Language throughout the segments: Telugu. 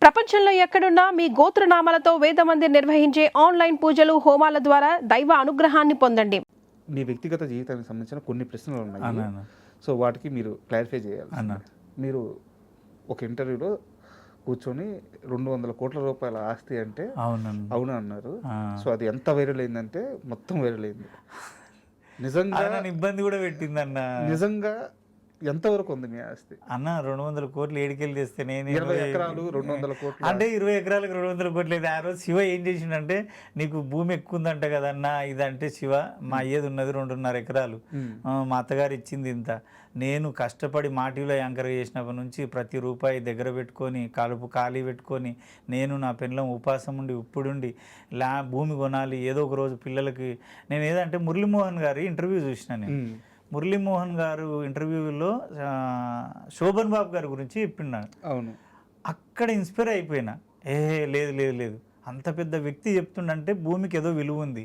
ప్రపంచంలో ఎక్కడున్నా మీ గోత్రనామాలతో వేదమందిర్ నిర్వహించే ఆన్లైన్ పూజలు హోమాల ద్వారా దైవ అనుగ్రహాన్ని పొందండి. మీ వ్యక్తిగత జీవితానికి సంబంధించిన కొన్ని ప్రశ్నలు ఉన్నాయి. అన్న సో వాటికి మీరు క్లారిఫై చేయాలి. అన్న మీరు ఒక ఇంటర్వ్యూలో కూర్చొని 200 కోట్ల రూపాయల ఆస్తి అంటే అవును అన్నారు. సో అది ఎంత వైరల్ అయిందంటే మొత్తం వైరల్ అయింది. నిజంగా ఇబ్బంది కూడా పెట్టిందన్న. నిజంగా ఎంతవరకు ఉంది మీ ఆస్తి? అన్న 200 కోట్లు ఏడికెళ్ళి తెస్తే నేను 20 ఎకరాలు 200 కోట్లు అంటే 20 ఎకరాలకు 200 కోట్లు అయితే ఆ రోజు శివ ఏం చేసిండంటే, నీకు భూమి ఎక్కువ ఉందంట కదన్నా, ఇదంటే శివ మా అయ్యేది ఉన్నది 2.5 ఎకరాలు, మా అత్తగారు ఇచ్చింది ఇంత, నేను కష్టపడి మాటిలో యాంకర్ చేసినప్పటి నుంచి ప్రతి రూపాయి దగ్గర పెట్టుకొని కలుపు ఖాళీ పెట్టుకొని నేను నా పెళ్ళం ఉపాసం ఉండి ఇప్పుడుండి భూమి కొనాలి ఏదో ఒక రోజు పిల్లలకి. నేను ఏదంటే మురళీమోహన్ గారి ఇంటర్వ్యూ చూసిన. నేను మురళీమోహన్ గారు ఇంటర్వ్యూలో శోభన్ బాబు గారి గురించి చెప్పినాడు. అవును, అక్కడ ఇన్స్పైర్ అయిపోయినా. లేదు లేదు లేదు, అంత పెద్ద వ్యక్తి చెప్తుండంటే భూమికి ఏదో విలువ ఉంది.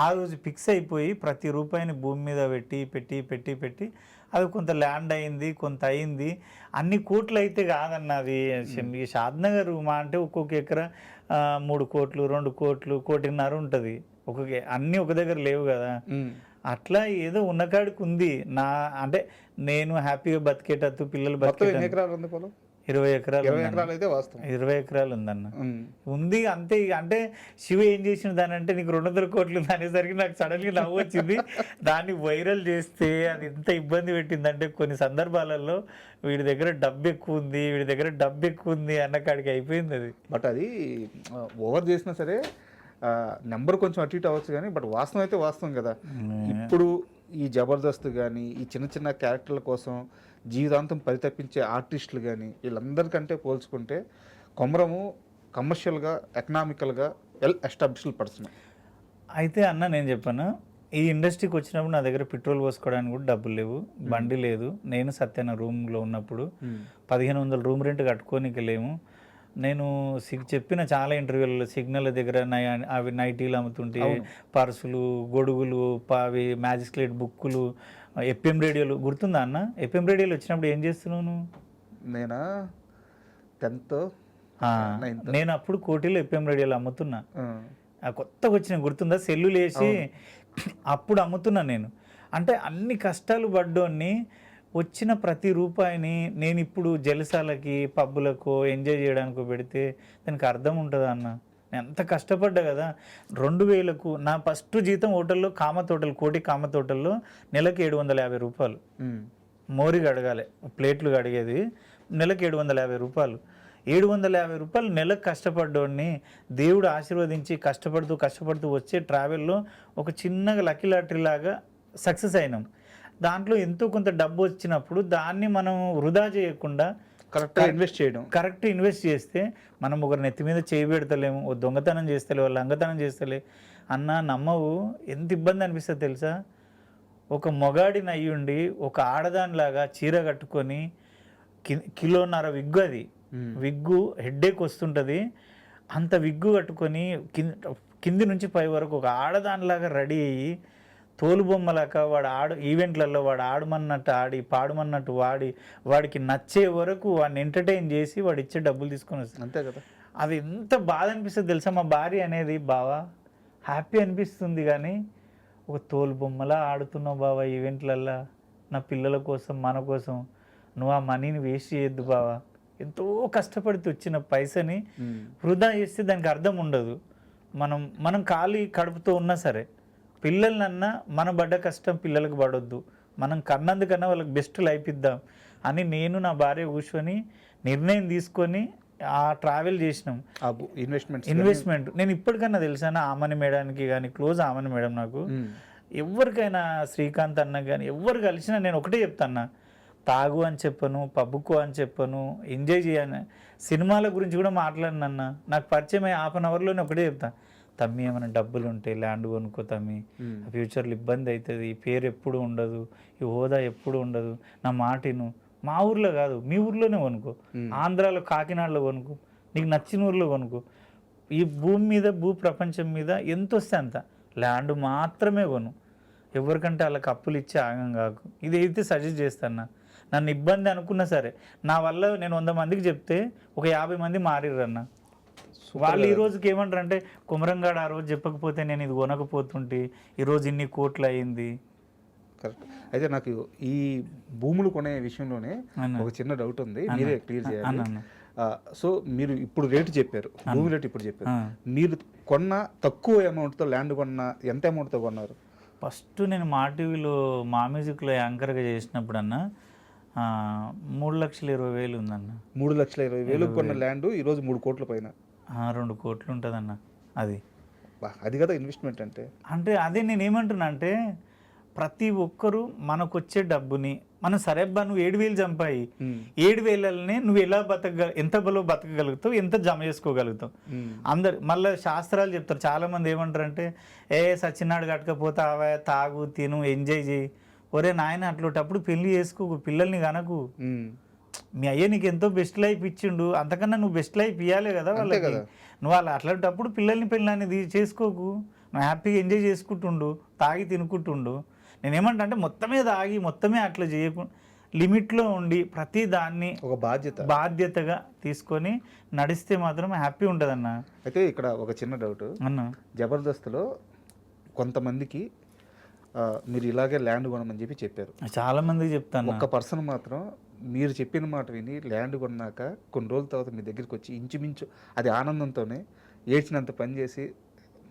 ఆ రోజు ఫిక్స్ అయిపోయి ప్రతి రూపాయిని భూమి మీద పెట్టి పెట్టి పెట్టి పెట్టి అది కొంత ల్యాండ్ అయింది, కొంత అయింది. అన్ని కోట్లు అయితే కాదన్నది. షాద్నగర్ మా అంటే ఒక్కొక్క ఎకరా 3 కోట్లు 2 కోట్లు 1.5 కోట్లు ఉంటుంది. అన్నీ ఒక దగ్గర లేవు కదా. అట్లా ఏదో ఉన్నకాడికి ఉంది. నా అంటే నేను హ్యాపీగా బతికేటట్టు పిల్లలు బతికేటట్టు 20 ఎకరాలు 20 ఎకరాలు ఉందన్న. ఉంది అంతే. అంటే శివ ఏం చేసిన దాని అంటే నీకు 200 కోట్లు ఉంది అనేసరికి నాకు సడన్గా నవ్వు వచ్చింది. దాన్ని వైరల్ చేస్తే అది ఎంత ఇబ్బంది పెట్టిందంటే కొన్ని సందర్భాలలో వీడి దగ్గర డబ్బు ఎక్కువ ఉంది, వీడి దగ్గర డబ్బు ఎక్కువ ఉంది అన్న కాడికి అయిపోయింది అది. బట్ అది ఓవర్ చేసినా సరే నెంబర్ కొంచెం అటు ఇటు అవ్వచ్చు కానీ బట్ వాస్తవం అయితే వాస్తవం కదా. ఇప్పుడు ఈ జబర్దస్త్ కానీ ఈ చిన్న చిన్న క్యారెక్టర్ల కోసం జీవితాంతం పరితపించే ఆర్టిస్టులు కానీ వీళ్ళందరికంటే పోల్చుకుంటే కొమరము కమర్షియల్గా ఎకనామికల్గా వెల్ ఎస్టాబ్లిష్డ్ పర్సన్. అయితే అన్న నేను చెప్పాను, ఈ ఇండస్ట్రీకి వచ్చినప్పుడు నా దగ్గర పెట్రోల్ పోసుకోవడానికి కూడా డబ్బులు లేవు, బండి లేదు. నేను సత్యన రూమ్లో ఉన్నప్పుడు 1500 రూమ్ రెంట్ కట్టుకోనికి లేము. నేను చెప్పిన చాలా ఇంటర్వ్యూలలో సిగ్నల్ దగ్గర అవి నైటీలు అమ్ముతుంటే పర్సులు గొడుగులు అవి మ్యాజిస్ట్రేట్ బుక్కులు ఎఫ్ఎం రేడియోలు గుర్తుందా అన్న? ఎఫ్ఎం రేడియోలు వచ్చినప్పుడు ఏం చేస్తున్నావు నువ్వు? నేనా 10th నేను అప్పుడు కోటిలో ఎఫ్ఎం రేడియోలు అమ్ముతున్నా. కొత్తగా వచ్చిన గుర్తుందా? సెల్లులు వేసి అప్పుడు అమ్ముతున్నా నేను. అంటే అన్ని కష్టాలు పడ్డోన్ని వచ్చిన ప్రతి రూపాయిని నేను ఇప్పుడు జలసాలకి పబ్బులకు ఎంజాయ్ చేయడానికి పెడితే దానికి అర్థం ఉంటుందా అన్న? నేను ఎంత కష్టపడ్డా కదా. 2000కు నా ఫస్ట్ జీతం హోటల్లో కామత్ హోటల్, కోటి కామత్ హోటల్లో నెలకి 750 రూపాయలు. మోరికి అడగాలి, ప్లేట్లు అడిగేది. నెలకి 750 రూపాయలు. 750 రూపాయలు నెలకు కష్టపడ్డోడిని దేవుడు ఆశీర్వదించి కష్టపడుతూ వచ్చే ట్రావెల్లో ఒక చిన్నగా లక్కీ లాటరీ లాగా సక్సెస్ అయినాం. దాంట్లో ఎంతో కొంత డబ్బు వచ్చినప్పుడు దాన్ని మనం వృధా చేయకుండా కరెక్ట్ ఇన్వెస్ట్ చేస్తే మనం ఒకరి నెత్తి మీద చేయి పెడతలేము, ఓ దొంగతనం చేస్తలే, వాళ్ళు లంగతనం చేస్తలే అన్న నమ్మవు. ఎంత ఇబ్బంది అనిపిస్తుంది తెలుసా? ఒక మొగాడిని అయ్యుండి ఒక ఆడదానిలాగా చీర కట్టుకొని 1.5 కిలో విగ్గు, అది విగ్గు హెడ్ఏక్ వస్తుంటుంది, అంత విగ్గు కట్టుకొని కింది నుంచి పై వరకు ఒక ఆడదానిలాగా రెడీ అయ్యి తోలుబొమ్మలాక వాడు ఈవెంట్లలో వాడు ఆడమన్నట్టు ఆడి పాడమన్నట్టు వాడికి నచ్చే వరకు వాడిని ఎంటర్టైన్ చేసి వాడు ఇచ్చే డబ్బులు తీసుకొని వస్తాను. అంతే కదా. అది ఎంత బాధ అనిపిస్తుంది తెలుసా? మా భార్య అనేది బావా హ్యాపీ అనిపిస్తుంది, కానీ ఒక తోలుబొమ్మలా ఆడుతున్నావు బావా ఈవెంట్లల్లో, నా పిల్లల కోసం మన కోసం నువ్వు ఆ మనీని వేస్ట్ చేయొద్దు బావా. ఎంతో కష్టపడితే వచ్చిన పైసని వృధా చేస్తే దానికి అర్థం ఉండదు. మనం ఖాళీ కడుపుతో ఉన్నా సరే పిల్లలన్నా మన పడ్డ కష్టం పిల్లలకు పడొద్దు, మనం కన్నందుకన్నా వాళ్ళకి బెస్ట్ లైఫ్ ఇద్దాం అని నేను నా భార్య కూర్చొని నిర్ణయం తీసుకొని ఆ ట్రావెల్ చేసినాం. ఇన్వెస్ట్మెంట్ నేను ఇప్పటికన్నా తెలుసాను ఆమని మేడానికి కానీ క్లోజ్ ఆమని మేడం నాకు ఎవరికైనా శ్రీకాంత్ అన్న కానీ ఎవరు కలిసినా నేను ఒకటే చెప్తాను, తాగు అని చెప్పను, పబ్బుకో అని చెప్పను, ఎంజాయ్ చేయను. సినిమాల గురించి కూడా మాట్లాడినన్న నాకు పరిచయం 1/2 అవర్లోనే ఒకటే చెప్తాను, తమ్మి ఏమైనా డబ్బులు ఉంటే ల్యాండ్ కొనుక్కో తమ్మి, ఫ్యూచర్లో ఇబ్బంది అవుతుంది, పేరు ఎప్పుడు ఉండదు, ఈ హోదా ఎప్పుడు ఉండదు, నా మాటిను. మా ఊర్లో కాదు మీ ఊర్లోనే కొనుక్కో, ఆంధ్రాలో కాకినాడలో కొనుక్కో, నీకు నచ్చిన ఊర్లో కొనుక్కో. ఈ భూమి మీద ప్రపంచం మీద ఎంత వస్తే అంత ల్యాండ్ మాత్రమే కొను, ఎవరికంటే వాళ్ళకి అప్పులు ఇచ్చి ఆగం కాకు. ఇదైతే సజెస్ట్ చేస్తాను. నన్ను ఇబ్బంది అనుకున్నా సరే నా వల్ల నేను 100 మందికి చెప్తే ఒక 50 మంది మారిర్రన్న. వాళ్ళు ఈ రోజుకి ఏమంటారు అంటే కుమరంగాడు ఆ రోజు చెప్పకపోతే నేను ఇది కొనకపోతుంటే ఈరోజు ఇన్ని కోట్లు అయింది. కరెక్ట్. అయితే నాకు ఈ భూములు కొనే విషయంలోనే ఒక చిన్న డౌట్ ఉంది, మీరే క్లియర్ చేయాలి. సో మీరు ఇప్పుడు రేటు చెప్పారు, భూమి రేటు ఇప్పుడు చెప్పారు, మీరు కొన్న తక్కువ అమౌంట్తో ల్యాండ్ కొన్న ఎంత అమౌంట్తో కొన్నారు? ఫస్ట్ నేను మా టీవీలో మా మ్యూజిక్లో యాంకర్గా చేసినప్పుడు అన్న 3,20,000 ఉందన్న. 3,20,000 కొన్న ల్యాండ్ ఈరోజు 3 కోట్ల పైన, 2 కోట్లు ఉంటుందన్న. అది అది కదా ఇన్వెస్ట్మెంట్ అంటే. అంటే అదే నేను ఏమంటున్నా అంటే ప్రతి ఒక్కరూ మనకు వచ్చే డబ్బుని మనం సరేబ్బా నువ్వు 7,000 చంపాయి, 7,000ని నువ్వు ఎలా ఎంత బలో బతకగలుగుతావు, ఎంత జమ చేసుకోగలుగుతావు. అందరు మళ్ళీ శాస్త్రాలు చెప్తారు. చాలామంది ఏమంటారంటే సచ్చినాడు కట్టకపోతే అవా తాగు తిను ఎంజాయ్ చేయి. ఒరే నాయన అట్లటప్పుడు పెళ్లి చేసుకోకు, పిల్లల్ని కనకు. మీ అయ్య నీకు ఎంతో బెస్ట్ లైఫ్ ఇచ్చిండు, అంతకన్నా నువ్వు బెస్ట్ లైఫ్ ఇవ్వాలి కదా వాళ్ళకి. నువ్వు వాళ్ళు అట్లాంటప్పుడు పిల్లల్ని చేసుకోకు, నువ్వు హ్యాపీగా ఎంజాయ్ చేసుకుంటుండు, తాగి తినుకుంటుండు. నేనేమంటా అంటే మొత్తమే తాగి మొత్తమే అట్లా చేయకుండా లిమిట్లో ఉండి ప్రతి దాన్ని ఒక బాధ్యతగా తీసుకొని నడిస్తే మాత్రం హ్యాపీ ఉంటుంది అన్న. అయితే ఇక్కడ ఒక చిన్న డౌట్ అన్న, జబర్దస్త్లో కొంతమందికి మీరు ఇలాగే ల్యాండ్ కొనమని చెప్పి చెప్పారు, చాలా మందికి చెప్తాను. ఒక్క పర్సన్ మాత్రం మీరు చెప్పిన మాట విని ల్యాండ్ కొన్నాక కొన్ని రోజుల తర్వాత మీ దగ్గరికి వచ్చి ఇంచుమించు అది ఆనందంతోనే ఏడ్చినంత పని చేసి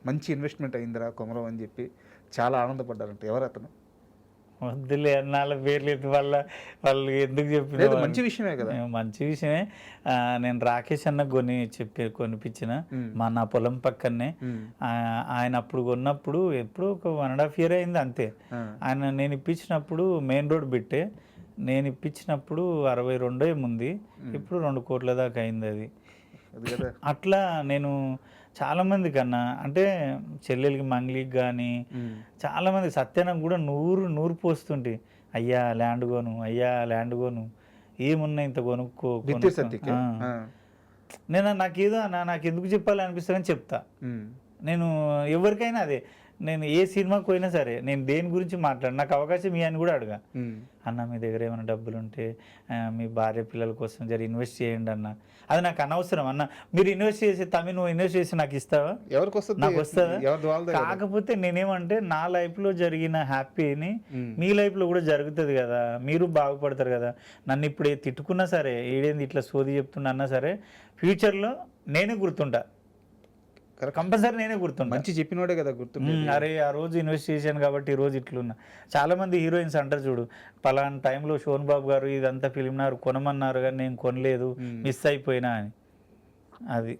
మంచి ఇన్వెస్ట్మెంట్ అయిందిరా కొమరం అని చెప్పి చాలా ఆనందపడ్డారంట. ఎవరు అతను? వద్దులే అన్నాళ్ళ పేర్లు వాళ్ళు ఎందుకు చెప్పిన మంచి విషయమే కదా. మంచి విషయమే. నేను రాకేష్ అన్న కొనిపించిన నా పొలం పక్కనే. ఆయన అప్పుడు కొన్నప్పుడు ఎప్పుడు ఒక 1.5 year అయింది అంతే. ఆయన నేను ఇప్పించినప్పుడు మెయిన్ రోడ్ బిట్టే, నేను ఇప్పించినప్పుడు 62 ఏముంది, ఇప్పుడు 2 కోట్ల దాకా అయింది అది. అట్లా నేను చాలామంది కన్నా అంటే చెల్లెలకి మంగ్లీకి కానీ చాలామంది సత్యానికి కూడా 100 పోస్తుంటే అయ్యా ల్యాండ్ కొను, అయ్యా ల్యాండ్ కొను, ఏమున్నా ఇంత కొనుక్కో. నేను నాకు ఎందుకు చెప్పాలి అనిపిస్తుందని చెప్తా. నేను ఎవరికైనా అదే, నేను ఏ సినిమాకి పోయినా సరే నేను దేని గురించి మాట్లాడు, నాకు అవకాశం అని కూడా అడగా. అన్న మీ దగ్గర ఏమైనా డబ్బులు ఉంటే మీ భార్య పిల్లల కోసం జర ఇన్వెస్ట్ చేయండి అన్న. అది నాకు అనవసరం అన్న, మీరు ఇన్వెస్ట్ చేసి నువ్వు ఇన్వెస్ట్ చేసి నాకు ఇస్తావా? నాకు వస్తుందా? కాకపోతే నేనేమంటే నా లైఫ్లో జరిగిన హ్యాపీని మీ లైఫ్లో కూడా జరుగుతుంది కదా, మీరు బాగుపడతారు కదా. నన్ను ఇప్పుడు తిట్టుకున్నా సరే, ఏడేంది ఇట్లా సోది చెప్తున్నా అన్నా సరే, ఫ్యూచర్లో నేనే గుర్తుంటా, కంపల్సరీ నేనే గుర్తున్నా. మంచి చెప్పినోడే కదా గుర్తు. అరే ఆ రోజు ఇన్వెస్ట్ చేశాను కాబట్టి ఈ రోజు ఇట్లున్నా. చాలామంది హీరోయిన్స్ అంటారు చూడు, పలానా టైంలో షోన్ బాబు గారు ఇదంతా ఫిలిం నారు కొనమన్నారు కానీ నేను కొనలేదు, మిస్ అయిపోయినా అని. అది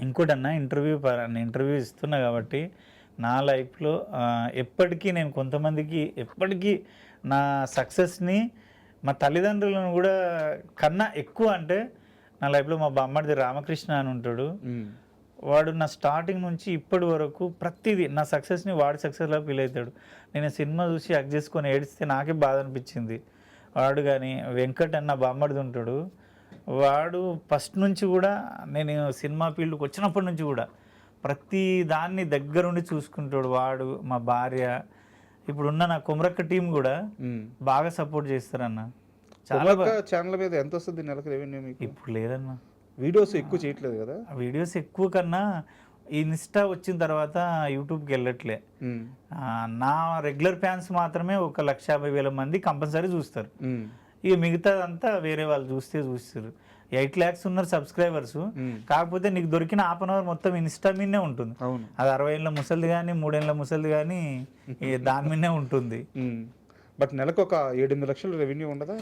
ఇంకోటి అన్న, ఇంటర్వ్యూ ఇస్తున్నా కాబట్టి నా లైఫ్లో ఎప్పటికీ నేను కొంతమందికి ఎప్పటికీ నా సక్సెస్ని మా తల్లిదండ్రులను కూడా కన్నా ఎక్కువ అంటే నా లైఫ్లో మా బామ్మడిది రామకృష్ణ అని ఉంటాడు. వాడు నా స్టార్టింగ్ నుంచి ఇప్పటి వరకు ప్రతిదీ నా సక్సెస్ని వాడి సక్సెస్లా ఫీల్ అవుతాడు. నేను సినిమా చూసి యాక్ట్ చేసుకొని ఏడిస్తే నాకే బాధ అనిపించింది. వాడు కానీ వెంకట్ అన్న బామ్మడిది ఉంటాడు, వాడు ఫస్ట్ నుంచి కూడా నేను సినిమా ఫీల్డ్కి వచ్చినప్పటి నుంచి కూడా ప్రతి దాన్ని దగ్గరుండి చూసుకుంటాడు. వాడు మా భార్య ఇప్పుడున్న నా కుమరక్క టీం కూడా బాగా సపోర్ట్ చేస్తారన్న. చాలా ఛానల్ మీద ఎంత వస్తుంది నెలకు రెవెన్యూ మీకు? ఇప్పుడు లేదన్న, వీడియోస్ ఎక్కువ చేయట్లేదు కదా. వీడియోస్ ఎక్కువ కన్నా ఇన్స్టా వచ్చిన తర్వాత యూట్యూబ్కి వెళ్ళట్లే. నా రెగ్యులర్ ఫ్యాన్స్ మాత్రమే 1,50,000 మంది కంపల్సరీ చూస్తారు. ఇక మిగతాదంతా వేరే వాళ్ళు చూస్తారు. 8 lakhs ఉన్నారు సబ్స్క్రైబర్స్. కాకపోతే నీకు దొరికిన ½ hour మొత్తం ఇన్స్టా మీదనే ఉంటుంది. అది 60 ఏళ్ళ ముసలిది కానీ 3 ఏళ్ళ ముసలిది కానీ దాని మీదనే ఉంటుంది. బట్ నెలకు ఒక 7-8 లక్షలు రెవెన్యూ ఉండదా?